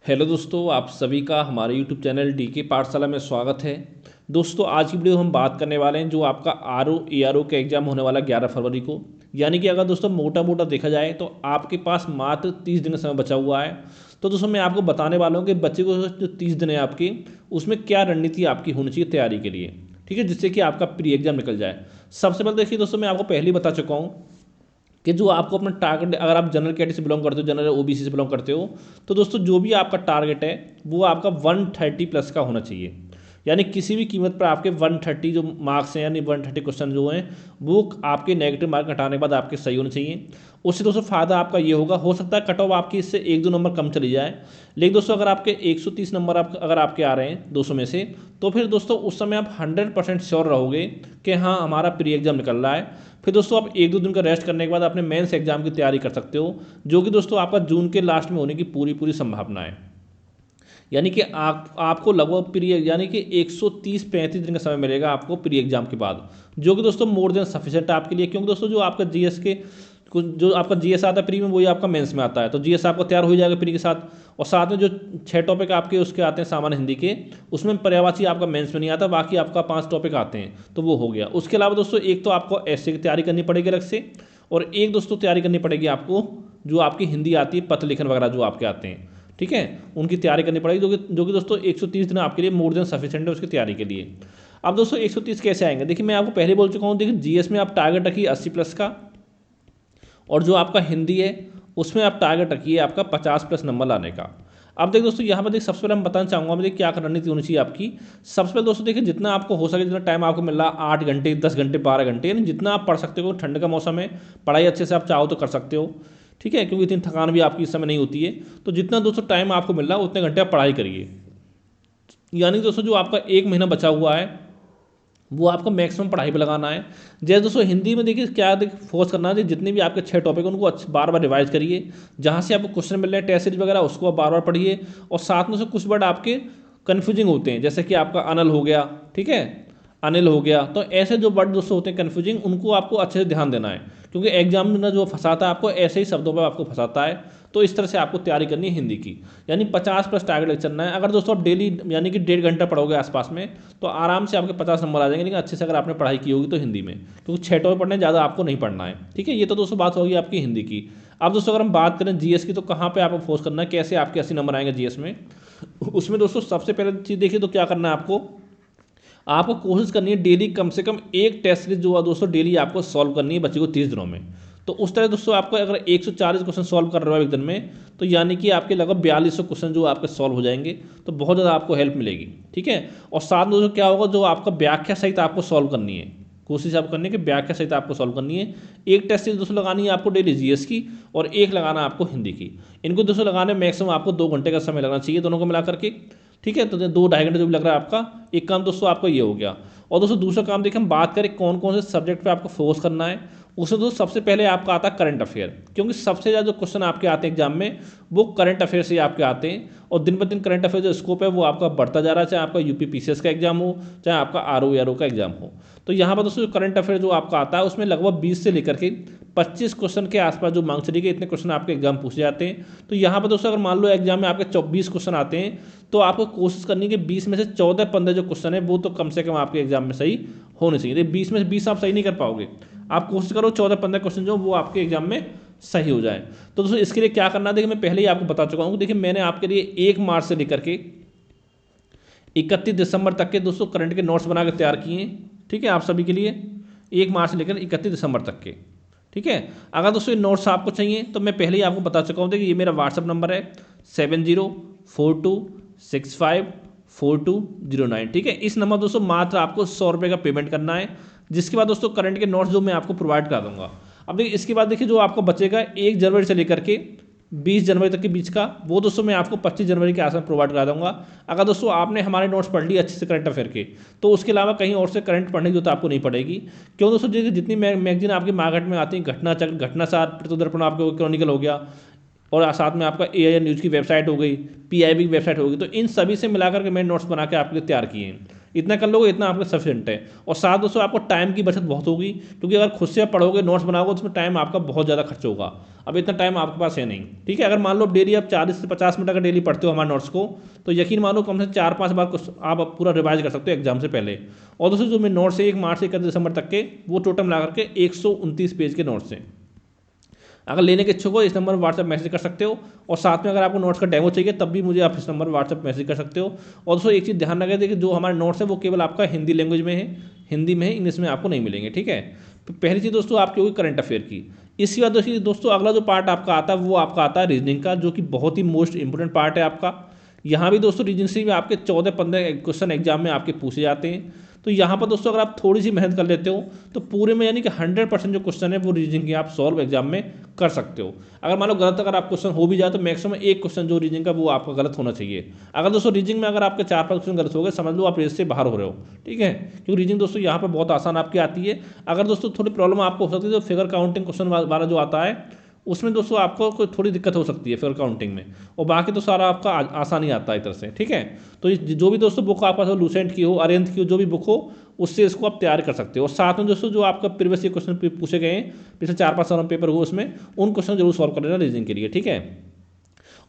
Hello दोस्तों, आप सभी का हमारे यूट्यूब चैनल डीके पाठशाला में स्वागत है। दोस्तों, आज की वीडियो हम बात करने वाले हैं जो आपका ARO का एग्ज़ाम होने वाला 11 फरवरी को। यानी कि अगर दोस्तों मोटा मोटा देखा जाए तो आपके पास मात्र 30 दिन का समय बचा हुआ है। तो दोस्तों मैं आपको बताने वाला हूँ कि बच्चे को जो 30 दिन है आपकी, उसमें क्या रणनीति आपकी होनी चाहिए तैयारी के लिए, ठीक है, जिससे कि आपका प्री एग्जाम निकल जाए। सबसे पहले देखिए दोस्तों, मैं आपको पहले ही बता चुका हूँ कि जो आपको अपना टारगेट, अगर आप जनरल कैटेगरी से बिलोंग करते हो, जनरल ओबीसी से बिलोंग करते हो, तो दोस्तों जो भी आपका टारगेट है वो आपका 130 प्लस का होना चाहिए। यानी किसी भी कीमत पर आपके 130 जो मार्क्स हैं, यानी 130 क्वेश्चन जो हैं वो आपके नेगेटिव मार्क हटाने के बाद आपके सही होने चाहिए। उससे दोस्तों फ़ायदा आपका ये होगा, हो सकता है कट ऑफ आपकी इससे 1-2 नंबर कम चली जाए, लेकिन दोस्तों अगर आपके 130 नंबर अगर आपके आ रहे हैं 200 में से, तो फिर दोस्तों उस समय आप 100% श्योर रहोगे कि हाँ हमारा प्री एग्जाम निकल रहा है। फिर दोस्तों आप 1-2 दिन का रेस्ट करने के बाद अपने मेंस एग्जाम की तैयारी कर सकते हो, जो कि दोस्तों आपका जून के लास्ट में होने की पूरी पूरी संभावना है। यानी कि आपको लगभग प्री यानी कि 130-35 दिन का समय मिलेगा आपको प्री एग्जाम के बाद, जो कि दोस्तों मोर देन सफिशिएंट है आपके लिए। क्योंकि दोस्तों जो आपका जीएस के कुछ जो आपका जीएस आता है प्री में, वही आपका मेंस में आता है, तो जीएस आपको तैयार हो जाएगा प्री के साथ। और साथ में जो 6 टॉपिक आपके उसके आते हैं सामान्य हिंदी के, उसमें पर्यायवाची आपका मेंस में नहीं आता, बाकी आपका 5 टॉपिक आते हैं, तो वो हो गया। उसके अलावा दोस्तों एक तो आपको ऐसे की तैयारी करनी पड़ेगी अलग से, और एक दोस्तों तैयारी करनी पड़ेगी आपको जो आपकी हिंदी आती है, पत्र लिखन वगैरह जो आपके आते हैं, ठीक है, उनकी तैयारी करनी पड़ेगी, जो कि दोस्तों 130 दिन आपके लिए मोर देन सफिशिएंट है उसकी तैयारी के लिए। अब दोस्तों 130 कैसे आएंगे, देखिए मैं आपको पहले बोल चुका हूँ, देखिए जीएस में आप टारगेट रखिए 80 प्लस का, और जो आपका हिंदी है उसमें आप टारगेट रखिए आपका 50 प्लस नंबर लाने का। अब देखिए दोस्तों यहाँ पर देखिए सबसे पहले मैं बताना चाहूँगा मुझे क्या रणनीति होनी चाहिए आपकी। सबसे पहले दोस्तों देखिए जितना आपको हो सके, जितना टाइम आपको मिल रहा है 8 घंटे 10 घंटे 12 घंटे, यानी जितना आप पढ़ सकते हो, ठंड का मौसम है, पढ़ाई अच्छे से आप चाहो तो कर सकते हो, ठीक है, क्योंकि इतनी थकान भी आपकी इस समय नहीं होती है। तो जितना दोस्तों टाइम आपको मिल रहा है उतने घंटे आप पढ़ाई करिए। यानी दोस्तों जो आपका 1 महीना बचा हुआ है वो आपको मैक्सिमम पढ़ाई पे लगाना है। जैसे दोस्तों हिंदी में देखिए क्या फोकस करना है, जितने भी आपके 6 टॉपिक हैं उनको बार बार रिवाइज करिए। जहाँ से आपको क्वेश्चन मिल रहे हैं टेस्ट सीरीज वगैरह, उसको आप बार बार पढ़िए। और साथ में से कुछ वर्ड आपके कन्फ्यूजिंग होते हैं, जैसे कि आपका अनल हो गया, ठीक है, अनिल हो गया, तो ऐसे जो वर्ड दोस्तों होते हैं कन्फ्यूजिंग, उनको आपको अच्छे से ध्यान देना है, क्योंकि एग्जाम में ना जो फंसाता है आपको ऐसे ही शब्दों पर आपको फंसाता है। तो इस तरह से आपको तैयारी करनी है हिंदी की, यानी 50 प्लस टारगेट चलना है। अगर दोस्तों आप डेली यानी कि 1.5 घंटा पढ़ोगे आसपास में, तो आराम से आपके 50 नंबर आ जाएंगे, लेकिन अच्छे से अगर आपने पढ़ाई की होगी तो हिंदी में, क्योंकि 6 टॉपिक पढ़ने ज़्यादा आपको नहीं पढ़ना है, ठीक है। ये तो दोस्तों बात होगी आपकी हिंदी की। अब दोस्तों अगर हम बात करें जीएस की, तो कहाँ पर आपको फोकस करना है, कैसे आपके 80 नंबर आएंगे जीएस में। उसमें दोस्तों सबसे पहले चीज़ देखिए तो क्या करना है आपको कोशिश करनी है डेली कम से कम एक टेस्ट सीरीज जो है दोस्तों डेली आपको सॉल्व करनी है बच्चे को 30 दिनों में। तो उस तरह दोस्तों आपको अगर 140 क्वेश्चन सॉल्व कर रहे हो एक दिन में, तो यानी कि आपके लगभग 4200 क्वेश्चन जो आपके सॉल्व हो जाएंगे, तो बहुत ज़्यादा आपको हेल्प मिलेगी, ठीक है। और साथ में दोस्तों क्या होगा, जो आपका व्याख्या सहित आपको सॉल्व करनी है, कोशिश आप करनी है कि व्याख्या सहित आपको सॉल्व करनी है। एक टेस्ट सीरीज दोस्तों लगानी है आपको डेली जीएस की, और एक लगाना आपको हिंदी की। इनको दोस्तों लगाने में मैक्सिमम आपको 2 घंटे का समय लगना चाहिए दोनों को मिला करके, ठीक है। तो 2-2.5 घंटे जो भी लग रहा है आपका, एक काम दोस्तों आपका ये हो गया। और दोस्तों दूसरा काम देखिए, हम बात करें कौन कौन से सब्जेक्ट पे आपको फोकस करना है, उसमें दोस्तों सबसे पहले आपका आता है करंट अफेयर, क्योंकि सबसे ज़्यादा जो क्वेश्चन आपके आते हैं एग्जाम में वो करंट अफेयर से ही आपके आते हैं। और दिन ब दिन करंट अफेयर जो स्कोप है वो आपका बढ़ता जा रहा है, चाहे आपका यूपी पीसीएस का एग्जाम हो, चाहे आपका आरओ का एग्जाम हो। तो यहाँ पर दोस्तों करंट अफेयर जो आपका आता है उसमें लगभग 20 से लेकर के 25 क्वेश्चन के आसपास जो मांग चली गई, इतने क्वेश्चन आपके एग्जाम पूछे जाते हैं। तो यहाँ पर दोस्तों अगर मान लो एग्जाम में आपके 24 क्वेश्चन आते हैं, तो आपको कोशिश करनी है कि 20 में से 14-15 जो क्वेश्चन है वो तो कम से कम आपके एग्जाम में सही होने चाहिए। 20 में से 20 आप सही नहीं कर पाओगे, आप कोशिश करो 14-15 क्वेश्चन जो वो आपके एग्जाम में सही हो जाए। तो दोस्तों इसके लिए क्या करना है, देखिए मैं पहले ही आपको बता चुका हूँ। देखिए मैंने आपके लिए 1 मार्च से लेकर के 31 दिसंबर तक के दोस्तों करंट के नोट्स बना के तैयार किए हैं, ठीक है, आप सभी के लिए 1 मार्च से लेकर 31 दिसंबर तक के, ठीक है। अगर दोस्तों ये नोट्स आपको चाहिए तो मैं पहले ही आपको बता चुका हूँ, देखिए ये मेरा व्हाट्सअप नंबर है 7042654209, ठीक है। इस नंबर दोस्तों मात्र आपको 100 रुपये का पेमेंट करना है, जिसके बाद दोस्तों करंट के नोट्स जो मैं आपको प्रोवाइड करा दूंगा। अब देखिए इसके बाद देखिए जो आपको बचेगा 1 जनवरी से लेकर के 20 जनवरी तक के बीच का, वो दोस्तों मैं आपको 25 जनवरी के आसपास प्रोवाइड करा दूंगा। अगर दोस्तों आपने हमारे नोट्स पढ़ लिए अच्छे से करंट अफेयर के, तो उसके अलावा कहीं और से करंट पढ़ने की जरूरत आपको नहीं पड़ेगी। क्यों दोस्तों, जितनी मैगजीन आपकी मार्केट में आती है, घटना चक्र, घटनासार, प्रतोदर्पण, आपको क्रॉनिकल हो गया, और साथ में आपका AIR न्यूज़ की वेबसाइट हो गई, PIB की वेबसाइट हो गई, तो इन सभी से मिलाकर के मैंने नोट्स बना के आपके लिए तैयार किए हैं, इतना कर लोगे, इतना आपका सफिशिएंट है। और साथ दोस्तों आपको टाइम की बचत बहुत होगी, क्योंकि अगर खुद से आप पढ़ोगे, नोट्स बनाओगे, उसमें टाइम आपका बहुत ज़्यादा खर्च होगा। अब इतना टाइम आपके पास है नहीं, ठीक है। अगर मान लो डेली आप 40 से 50 मिनट अगर डेली पढ़ते हो हमारे नोट्स को, तो यकीन मानो कम से 4-5 बार आप पूरा रिवाइज कर सकते हो एग्जाम से पहले। और दोस्तों जो मेरे नोट्स है 1 मार्च से 31 दिसंबर तक के, वो टोटल मिला करके 129 पेज के नोट्स हैं। अगर लेने के इच्छुक हो इस नंबर पर व्हाट्सएप मैसेज कर सकते हो। और साथ में अगर आपको नोट्स का डेमो चाहिए तब भी मुझे आप इस नंबर पर व्हाट्सएप मैसेज कर सकते हो। और दोस्तों एक चीज़ ध्यान रखें, देखिए जो हमारे नोट्स है वो केवल आपका हिंदी लैंग्वेज में है, हिंदी में है, इंग्लिश में आपको नहीं मिलेंगे, ठीक है। पहली चीज़ दोस्तों आपकी होगी करंट अफेयर की। इसके बाद दोस्तों अगला जो पार्ट आपका आता है वो आपका आता है रीजनिंग का, जो कि बहुत ही मोस्ट इंपॉर्टेंट पार्ट है आपका। यहाँ भी दोस्तों रीजनिंग से भी आपके 14-15 क्वेश्चन एग्जाम में आपके पूछे जाते हैं। तो यहाँ पर दोस्तों अगर आप थोड़ी सी मेहनत कर लेते हो तो पूरे में यानी कि 100% जो क्वेश्चन है वो रीजनिंग के आप सॉल्व एग्जाम में कर सकते हो। अगर मान लो गलत अगर आप क्वेश्चन हो भी जाए तो मैक्सिमम एक क्वेश्चन जो रीजनिंग का वो आपका गलत होना चाहिए। अगर दोस्तों रीजनिंग में अगर आपके 4-5 क्वेश्चन गलत हो गए, समझ लो आप रेस से बाहर हो रहे हो, ठीक है। क्योंकि रीजनिंग दोस्तों यहाँ पर बहुत आसान आपकी आती है। अगर दोस्तों थोड़ी प्रॉब्लम आपको हो सकती है तो फिगर काउंटिंग क्वेश्चन वाला जो आता है उसमें दोस्तों आपको कोई थोड़ी दिक्कत हो सकती है फिगर काउंटिंग में, और बाकी तो सारा आपका आसानी आता है इधर से, ठीक है। तो जो भी दोस्तों बुक आपके पास लूसेंट की हो, अरिहंत की हो, जो भी बुक हो उससे इसको आप तैयार कर सकते हो। और साथ में दोस्तों जो आपका प्रीवियस क्वेश्चन पूछे गए हैं, पिछले 4-5 सालों में पेपर हुए, उसमें उन क्वेश्चन जरूर सॉल्व कर लेना रीजनिंग के लिए, ठीक है।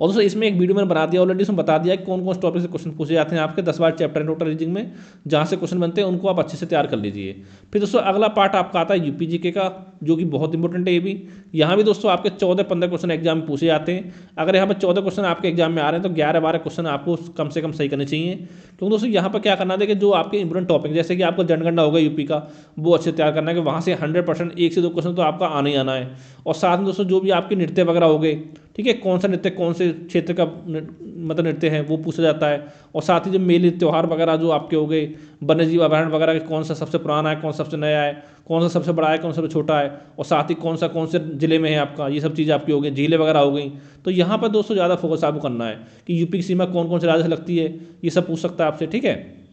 और दोस्तों इसमें एक वीडियो मैंने बना दिया ऑलरेडी, उसमें बता दिया कि कौन कौन से टॉपिक से क्वेश्चन पूछे जाते हैं आपके 10-12 चैप्टर है टोटल रीजनिंग में, जहाँ से क्वेश्चन बनते हैं उनको आप अच्छे से तैयार कर लीजिए। फिर दोस्तों अगला पार्ट आपका आता है यूपी जीके का, जो कि बहुत इंपॉर्टेंट है ये भी। यहाँ भी दोस्तों आपके 14-15 क्वेश्चन एग्जाम में पूछे जाते हैं। अगर यहाँ पर 14 क्वेश्चन आपके एग्जाम में आ रहे हैं तो 11-12 क्वेश्चन आपको कम से कम सही करने चाहिए। क्योंकि दोस्तों यहाँ पर क्या करना है कि जो आपके इंपॉर्टेंट टॉपिक, जैसे कि आपको जनगणना होगा यूपी का, वो अच्छे तैयार करना है कि वहाँ से 100% 1 से 2 क्वेश्चन तो आपका आना ही आना है। और साथ में दोस्तों जो भी आपके नृत्य वगैरह हो गए, ठीक है, कौन सा नृत्य कौन से क्षेत्र का मतलब नृत्य है वो पूछा जाता है। और साथ ही जो मेले त्यौहार वगैरह जो आपके हो गए, वन्यजीव अभयारण्य वगैरह के कौन सा सबसे पुराना है, कौन सा सबसे नया है, कौन सा सबसे बड़ा है, कौन सा सबसे छोटा है, और साथ ही कौन से जिले में है आपका, ये सब चीज़ें आपकी हो गई, झीलें वगैरह हो गई। तो यहाँ पर दोस्तों ज़्यादा फोकस आपको करना है कि यूपी की सीमा कौन कौन से राज्य से लगती है, ये सब पूछ सकता है आपसे, ठीक है।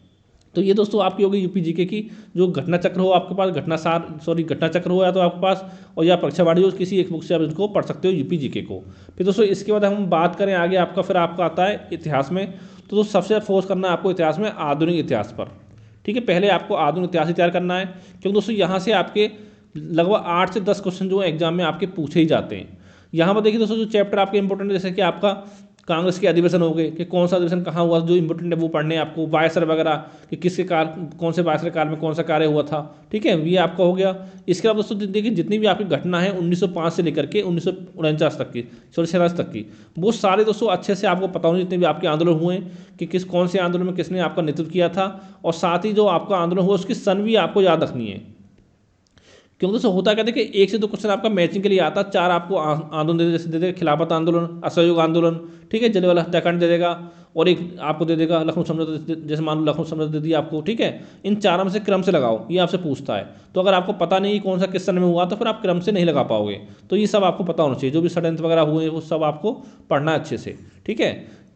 तो ये दोस्तों आपकी होगी यूपी जीके की। जो घटना चक्र हो आपके पास, घटना चक्र हो या तो आपके पास, और या परीक्षावाणी हो, किसी एक बुक से आप इसको पढ़ सकते हो यूपी जीके को। फिर दोस्तों इसके बाद हम बात करें आगे आपका, फिर आपका आता है इतिहास में। तो दोस्तों सबसे फोकस करना है आपको इतिहास में, आधुनिक इतिहास पर, ठीक है। पहले आपको आधुनिक इतिहास ही तैयार करना है, क्योंकि दोस्तों यहाँ से आपके लगभग 8 से 10 क्वेश्चन जो एग्जाम में आपके पूछे ही जाते हैं। यहाँ पर देखिए दोस्तों जो चैप्टर आपके इंपॉर्टेंट है, जैसे कि आपका कांग्रेस के अधिवेशन हो गए कि कौन सा अधिवेशन कहाँ हुआ, जो इंपॉर्टेंट है वो पढ़ने हैं आपको। वायसर वगैरह कि किसके काल, कौन से वायसर काल में कौन सा कार्य हुआ था, ठीक है, ये आपका हो गया। इसके बाद दोस्तों देखिए जितनी भी आपकी घटना है 1905 से लेकर के 1949 तक की, 46 तक की, वो सारे दोस्तों अच्छे से आपको पता होंगे। जितने भी आपके आंदोलन हुए कि कौन से आंदोलन में किसने आपका नेतृत्व किया था, और साथ ही जो आपका आंदोलन हुआ उसकी सन भी आपको याद रखनी है। क्योंकि दोस्तों होता क्या था कि 1 से 2 क्वेश्चन आपका मैचिंग के लिए आता, 4 आपको आंदोलन दे, जैसे दे देगा खिलाफत आंदोलन, असहयोग आंदोलन, ठीक है, जलियांवाला हत्याकांड दे देगा, और एक आपको दे देगा लखनऊ समझौता, जैसे मान लो लखनऊ समझौता दे दिया आपको, ठीक है। इन चारों में से क्रम से लगाओ, ये आपसे पूछता है। तो अगर आपको पता नहीं कौन सा किस सन में हुआ तो फिर आप क्रम से नहीं लगा पाओगे। तो ये सब आपको पता होना चाहिए, जो भी षड्यंत्र वगैरह हुए वो सब आपको पढ़ना है अच्छे से, ठीक है।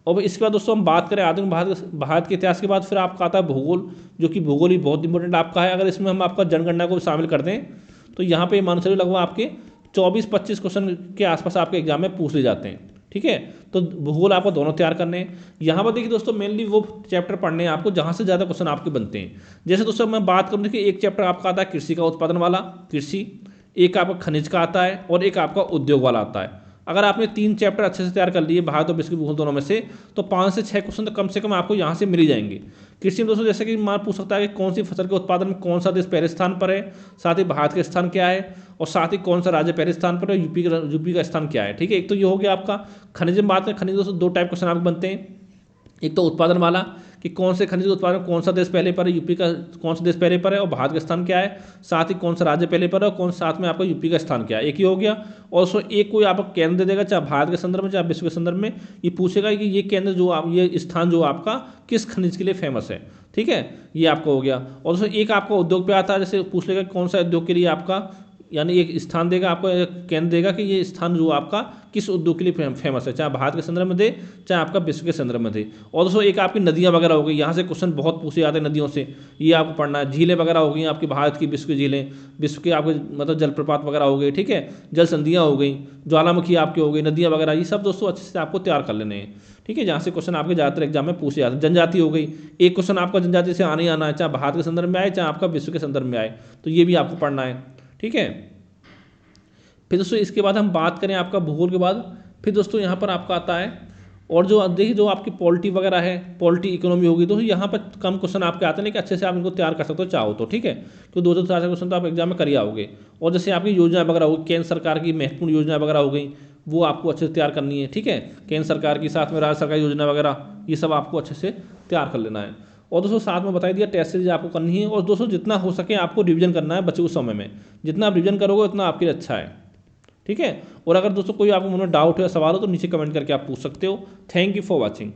और इसके बाद दोस्तों हम बात करें आधुनिक भारत के इतिहास के बाद, फिर आपका आता है भूगोल, जो कि भूगोल ही बहुत इंपॉर्टेंट आपका है। अगर इसमें हम आपका जनगणना को शामिल कर दें तो यहाँ पे मान चलिए लगभग आपके 24-25 क्वेश्चन के आसपास आपके एग्जाम में पूछ ले जाते हैं, ठीक है। तो भूगोल आपको दोनों तैयार करने हैं। यहाँ पर देखिए दोस्तों मेनली वो चैप्टर पढ़ने हैं आपको जहाँ से ज़्यादा क्वेश्चन आपके बनते हैं। जैसे दोस्तों मैं बात करूँ कि एक चैप्टर आपका आता है कृषि का उत्पादन वाला, कृषि, एक आपका खनिज का आता है, और एक आपका उद्योग वाला आता है। अगर आपने 3 चैप्टर अच्छे से तैयार कर लिए भारत और विश्व की भूगोल दोनों में से, तो 5 से 6 क्वेश्चन तो कम से कम आपको यहाँ से मिल ही जाएंगे। कृषि में दोस्तों जैसे कि मान पूछ सकता है कि कौन सी फसल के उत्पादन में कौन सा देश पहले स्थान पर है, साथ ही भारत का स्थान क्या है, और साथ ही कौन सा राज्य पहले स्थान पर है, यूपी का स्थान क्या है, ठीक है। एक तो ये हो गया आपका खनिज में बात करें, खनिज दोस्तों 2 टाइप क्वेश्चन आपको बनते हैं। एक तो उत्पादन वाला कि कौन से खनिज उत्पादन कौन सा देश पहले पर है, यूपी का कौन सा देश पहले पर है, और भारत का स्थान क्या है, साथ ही कौन सा राज्य पहले पर है, और कौन साथ में आपका यूपी का स्थान क्या है, एक ही हो गया। और उसको एक कोई आपको केंद्र दे देगा, चाहे भारत के संदर्भ में चाहे विश्व के संदर्भ में, ये पूछेगा कि ये केंद्र जो आप, ये स्थान जो आपका किस खनिज के लिए फेमस है, ठीक है, ये आपका हो गया। और दोस्तों एक आपका उद्योग पे आता है, जैसे पूछ लेगा कौन सा उद्योग के लिए आपका यानी एक स्थान देगा आपको, एक केंद्र देगा कि ये स्थान जो आपका किस उद्योग के लिए फेमस है, चाहे भारत के संदर्भ में दे चाहे आपका विश्व के संदर्भ में दे। और दोस्तों एक आपकी नदियाँ वगैरह हो गई, यहाँ से क्वेश्चन बहुत पूछे जाते हैं नदियों से, ये आपको पढ़ना है। झीलें वगैरह हो गई आपकी भारत की, विश्व की झीलें, विश्व के आपके मतलब जलप्रपात वगैरह हो गए, ठीक है, जल संधियाँ हो गई, ज्वालामुखी आपकी हो गई, नदियाँ वगैरह, ये सब दोस्तों अच्छे से आपको तैयार कर लेने हैं, ठीक है, जहाँ से क्वेश्चन आपके ज़्यादातर एग्जाम में पूछे जाते हैं। जनजाति हो गई, एक क्वेश्चन आपका जनजाति से आने ही आना है, चाहे भारत के संदर्भ में आए चाहे आपका विश्व के संदर्भ में आए, तो ये भी आपको पढ़ना है, ठीक है। फिर दोस्तों इसके बाद हम बात करें आपका भूगोल के बाद, फिर दोस्तों यहाँ पर आपका आता है, और जो देखिए जो आपकी पॉलिटी वगैरह है, पॉलिटी इकोनॉमी होगी, तो यहाँ पर कम क्वेश्चन आपके आते हैं कि अच्छे से आप इनको तैयार कर सकते हो चाहो तो, ठीक है, तो 2 से 4 क्वेश्चन तो आप एग्जाम में कर ही आओगे। और जैसे आपकी योजना वगैरह होगी, केंद्र सरकार की महत्वपूर्ण योजना वगैरह हो गई, वो आपको अच्छे से तैयार करनी है, ठीक है, केंद्र सरकार की साथ में राज्य सरकार की योजना वगैरह, ये सब आपको अच्छे से तैयार कर लेना है। और दोस्तों साथ में बता दिया टेस्ट सीरीज आपको करनी है, और दोस्तों जितना हो सके आपको रिवीजन करना है बचे हुए समय में, जितना आप रिवीजन करोगे उतना आपके लिए अच्छा है, ठीक है। और अगर दोस्तों कोई आपको मन में डाउट है, सवाल हो, तो नीचे कमेंट करके आप पूछ सकते हो। Thank you for watching.